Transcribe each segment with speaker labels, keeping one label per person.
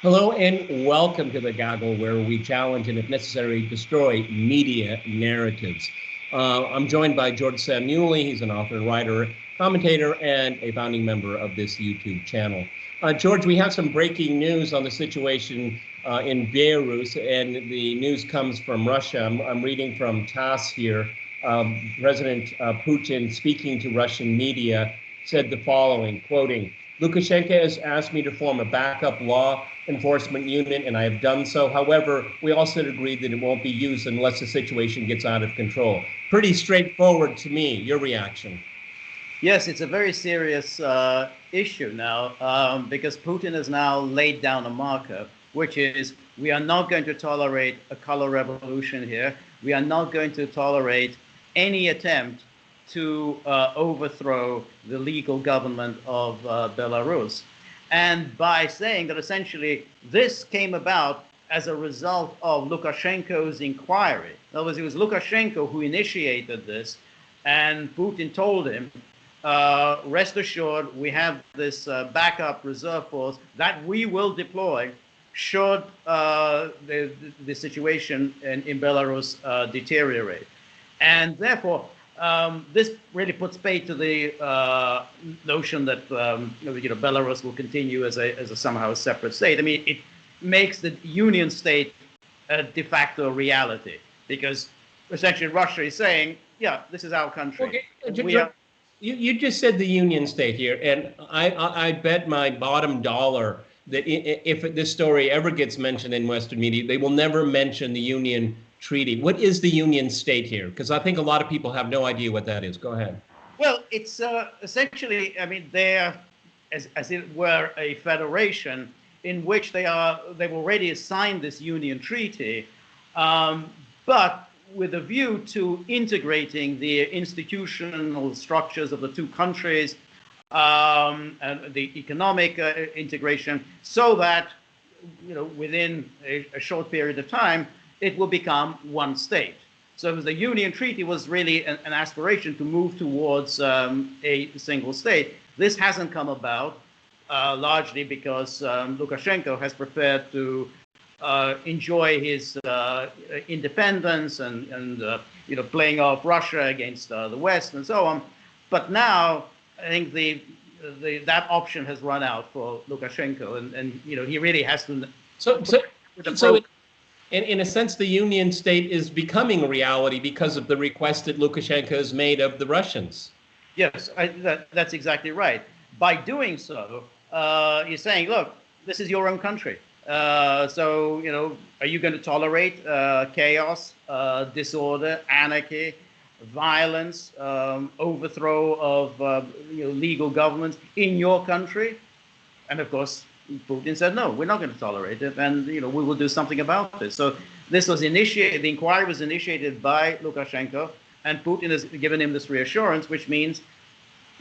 Speaker 1: Hello and welcome to The Gaggle, where we challenge and, if necessary, destroy media narratives. I'm joined by George Samueli. He's an author, writer, commentator, and a founding member of this YouTube channel. George, we have some breaking news on the situation in Belarus, and the news comes from Russia. I'm reading from TASS here. President Putin, speaking to Russian media, said the following, quoting, Lukashenko has asked me to form a backup law enforcement unit, and I have done so. However, we also agreed that it won't be used unless the situation gets out of control. Pretty straightforward to me. Your reaction?
Speaker 2: Yes, it's a very serious issue now because Putin has now laid down a marker, which is we are not going to tolerate a color revolution here. We are not going to tolerate any attempt to overthrow the legal government of Belarus. And by saying that essentially this came about as a result of Lukashenko's inquiry. In other words, it was Lukashenko who initiated this, and Putin told him, rest assured, we have this backup reserve force that we will deploy should the situation in Belarus deteriorate. And therefore, this really puts paid to the notion that Belarus will continue as a somehow separate state. I mean, it makes the Union state a de facto reality because essentially Russia is saying, yeah, this is our country.
Speaker 1: Okay. You just said the Union state here, and I bet my bottom dollar that if this story ever gets mentioned in Western media, they will never mention the Union Treaty. What is the Union state here? Because I think a lot of people have no idea what that is. Go ahead.
Speaker 2: Well, it's essentially, I mean, they're as it were a federation in which they've already signed this Union Treaty, but with a view to integrating the institutional structures of the two countries and the economic integration, so that within a short period of time it will become one state. So the Union Treaty was really an aspiration to move towards a single state. This hasn't come about largely because Lukashenko has preferred to enjoy his independence and playing off Russia against the West and so on. But now I think that option has run out for Lukashenko, and he really has to.
Speaker 1: In a sense, the Union state is becoming a reality because of the request that Lukashenko has made of the Russians.
Speaker 2: Yes, that's exactly right. By doing so, he's saying, look, this is your own country. So, are you going to tolerate chaos, disorder, anarchy, violence, overthrow of legal governments in your country? And of course, Putin said, no, we're not going to tolerate it, and we will do something about this. So this was initiated. The inquiry was initiated by Lukashenko, and Putin has given him this reassurance, which means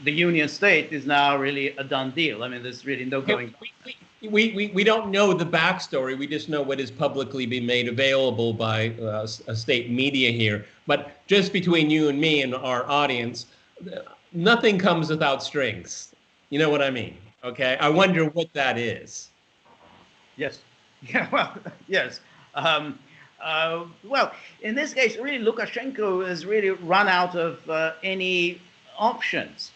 Speaker 2: the Union state is now really a done deal. I mean, there's really no going back.
Speaker 1: We don't know the backstory. We just know what is publicly being made available by state media here. But just between you and me and our audience, nothing comes without strings. You know what I mean? Okay. I wonder what that is.
Speaker 2: Yes. Yeah. Well. Yes. Well, in this case, really, Lukashenko has really run out of any options.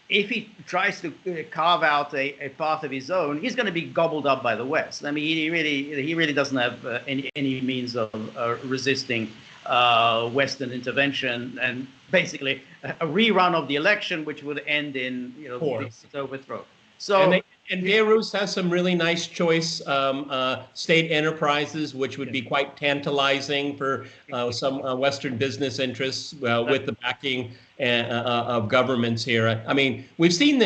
Speaker 2: If he tries to carve out a path of his own, he's going to be gobbled up by the West. I mean, he really doesn't have any means of resisting Western intervention, and basically a rerun of the election, which would end in this overthrow. So.
Speaker 1: And Belarus has some really nice choice state enterprises, which would be quite tantalizing for some Western business interests with the backing of governments here. I mean, we've seen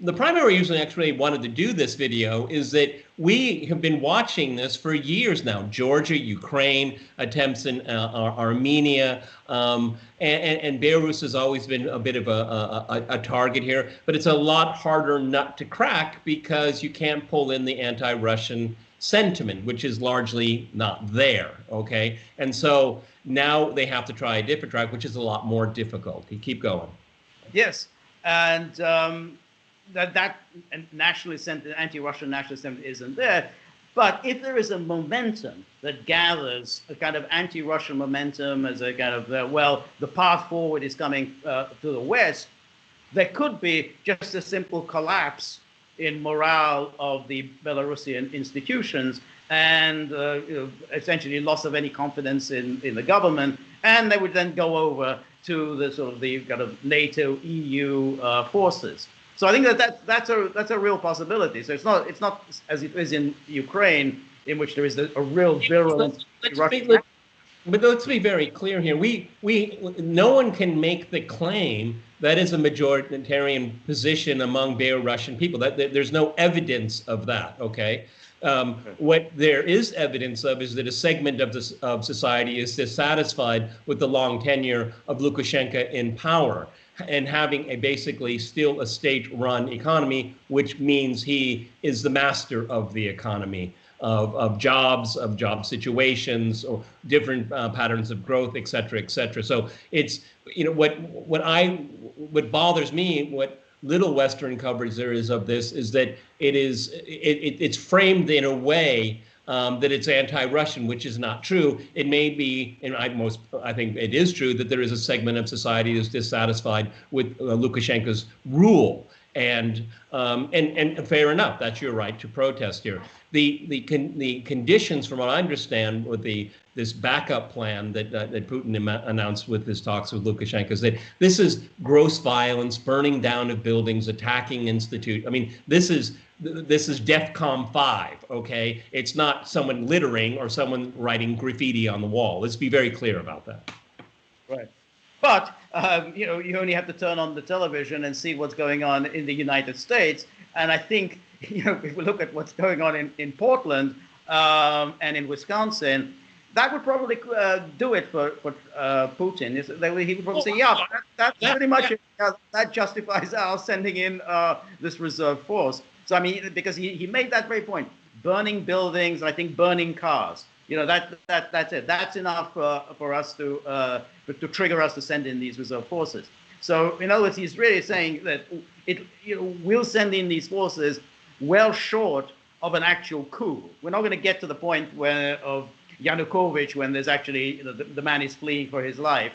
Speaker 1: the primary reason I actually wanted to do this video is that we have been watching this for years now. Georgia, Ukraine, attempts in Armenia, and Belarus has always been a bit of a target here. But it's a lot harder nut to crack because you can't pull in the anti-Russian sentiment, which is largely not there, okay? And so now they have to try a different track, which is a lot more difficult. You keep going.
Speaker 2: Yes, and that nationalist sentiment, anti-Russian nationalist sentiment isn't there. But if there is a momentum that gathers, a kind of anti-Russian momentum as a kind of, well, the path forward is coming to the West, there could be just a simple collapse in morale of the Belarusian institutions and essentially loss of any confidence in the government. And they would then go over to the sort of the kind of NATO, EU forces. So I think that's a real possibility. So it's not as it is in Ukraine, in which there is a real virulent Russian.
Speaker 1: But let's be very clear here. No one can make the claim that is a majoritarian position among Belarusian people. That there's no evidence of that. Okay. What there is evidence of is that a segment of society is dissatisfied with the long tenure of Lukashenko in power and having basically still a state-run economy, which means he is the master of the economy, of jobs, of job situations, or different patterns of growth, et cetera, et cetera. So it's, what bothers me, what little Western coverage there is of this, is that it's framed in a way that it's anti-Russian, which is not true. It may be, and I think it is true, that there is a segment of society that's dissatisfied with Lukashenko's rule, and fair enough. That's your right to protest here. The conditions, from what I understand, with this backup plan that Putin announced with his talks with Lukashenko, is that this is gross violence, burning down of buildings, attacking institute. I mean, this is DEFCON 5, okay? It's not someone littering or someone writing graffiti on the wall. Let's be very clear about that.
Speaker 2: Right. But, you only have to turn on the television and see what's going on in the United States. And I think, if we look at what's going on in Portland and in Wisconsin, that would probably do it for Putin. He would probably say, yeah, that's pretty much it. That justifies our sending in this reserve force. So, I mean, because he made that very point, burning buildings, I think burning cars. That's it. That's enough for us to trigger us to send in these reserve forces. So, in other words, he's really saying that we'll send in these forces well short of an actual coup. We're not going to get to the point of Yanukovych, when there's actually the man is fleeing for his life.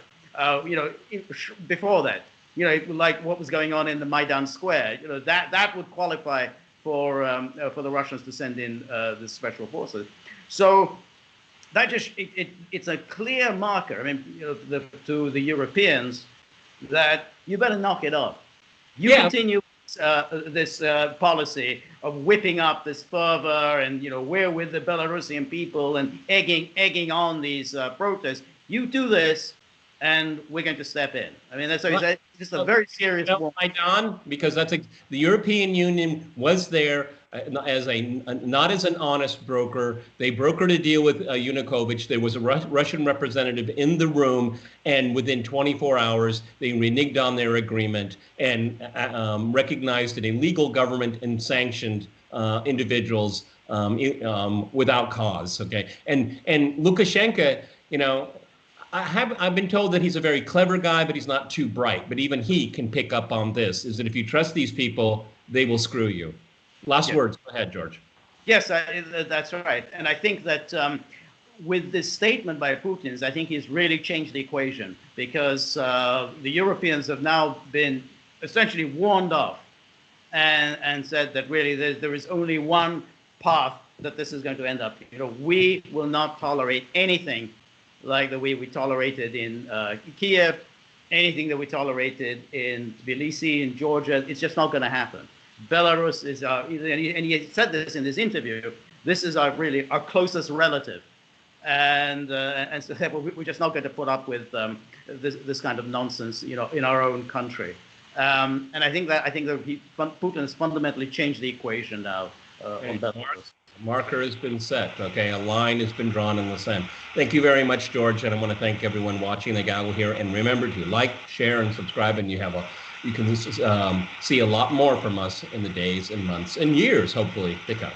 Speaker 2: Before that, like what was going on in the Maidan Square, that would qualify for the Russians to send in the special forces. So that it's a clear marker. I mean, to the Europeans, that you better knock it off. You continue this policy of whipping up this fervor, and we're with the Belarusian people and egging on these protests. You do this, and we're going to step in. I mean, that's just a very serious one.
Speaker 1: Maidan, because the European Union was there not as an honest broker. They brokered a deal with Yanukovych. There was a Russian representative in the room, and within 24 hours, they reneged on their agreement and recognized an illegal government and sanctioned individuals without cause. Okay, and Lukashenko, I've been told that he's a very clever guy, but he's not too bright. But even he can pick up on this, is that if you trust these people, they will screw you. Last words. Go ahead, George.
Speaker 2: Yes, that's right. And I think that with this statement by Putin, I think he's really changed the equation, because the Europeans have now been essentially warned off and said that really there is only one path that this is going to end up. We will not tolerate anything like the way we tolerated in Kiev, anything that we tolerated in Tbilisi, in Georgia. It's just not going to happen. Belarus is and he said this in this interview, this is our closest relative. And so we're just not going to put up with this kind of nonsense, in our own country. And I think that Putin has fundamentally changed the equation now on Belarus.
Speaker 1: Marker has been set. Okay, a line has been drawn in the sand. Thank you very much, George, and I want to thank everyone watching the Gaggle here. And remember to like, share, and subscribe, and you can see a lot more from us in the days and months and years, hopefully, to come.